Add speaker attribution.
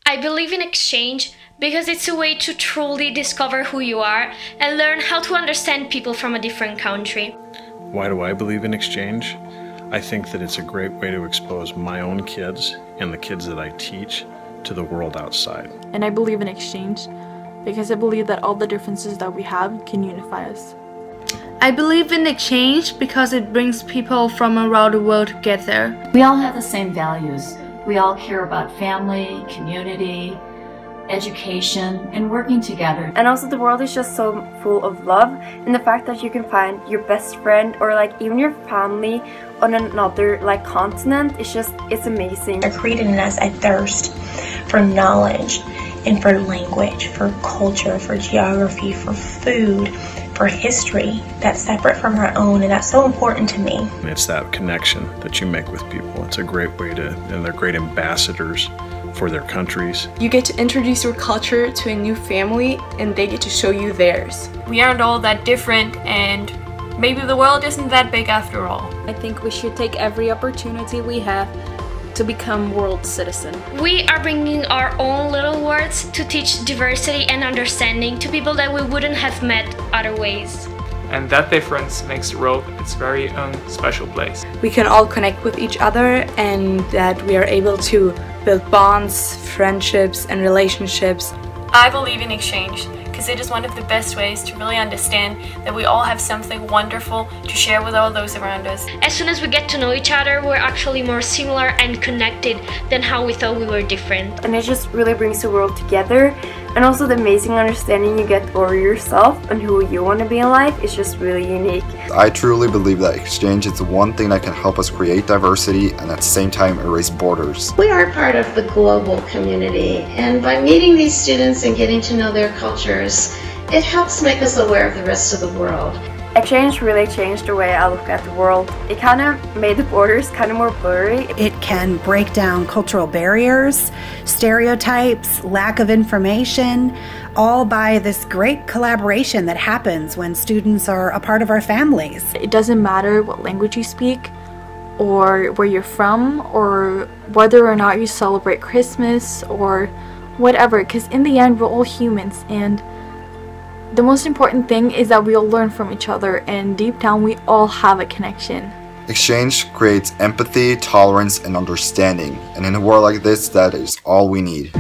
Speaker 1: I believe in exchange because it's a way to truly discover who you are and learn how to understand people from a different country.
Speaker 2: Why do I believe in exchange? I think that it's a great way to expose my own kids and the kids that I teach to the world outside.
Speaker 3: And I believe in exchange because I believe that all the differences that we have can unify us.
Speaker 4: I believe in exchange because it brings people from around the world together.
Speaker 5: We all have the same values. We all care about family, community, education, and working together.
Speaker 6: And also the world is just so full of love, and the fact that you can find your best friend or like even your family on another like continent, it's amazing.
Speaker 7: They're created in us a thirst for knowledge and for language, for culture, for geography, for food, for history that's separate from our own, and that's so important to me.
Speaker 2: It's that connection that you make with people. It's a great way to, and they're great ambassadors for their countries.
Speaker 8: You get to introduce your culture to a new family and they get to show you theirs.
Speaker 9: We aren't all that different, and maybe the world isn't that big after all.
Speaker 3: I think we should take every opportunity we have to become world citizen.
Speaker 1: We are bringing our own little words to teach diversity and understanding to people that we wouldn't have met other ways.
Speaker 10: And that difference makes the world its very own special place.
Speaker 8: We can all connect with each other and that we are able to build bonds, friendships, and relationships.
Speaker 9: I believe in exchange because it is one of the best ways to really understand that we all have something wonderful to share with all those around us.
Speaker 1: As soon as we get to know each other, we're actually more similar and connected than how we thought we were different.
Speaker 6: And it just really brings the world together, and also the amazing understanding you get over yourself and who you want to be in life is just really unique.
Speaker 11: I truly believe that exchange is the one thing that can help us create diversity and at the same time erase borders.
Speaker 12: We are part of the global community, and by meeting these students and getting to know their cultures, it helps make us aware of the rest of the world.
Speaker 6: Exchange really changed the way I look at the world. It kind of made the borders kind of more blurry.
Speaker 13: It can break down cultural barriers, stereotypes, lack of information, all by this great collaboration that happens when students are a part of our families.
Speaker 3: It doesn't matter what language you speak or where you're from or whether or not you celebrate Christmas or whatever, because in the end we're all humans, and the most important thing is that we all learn from each other, and deep down we all have a connection.
Speaker 11: Exchange creates empathy, tolerance, and understanding, and in a world like this, that is all we need.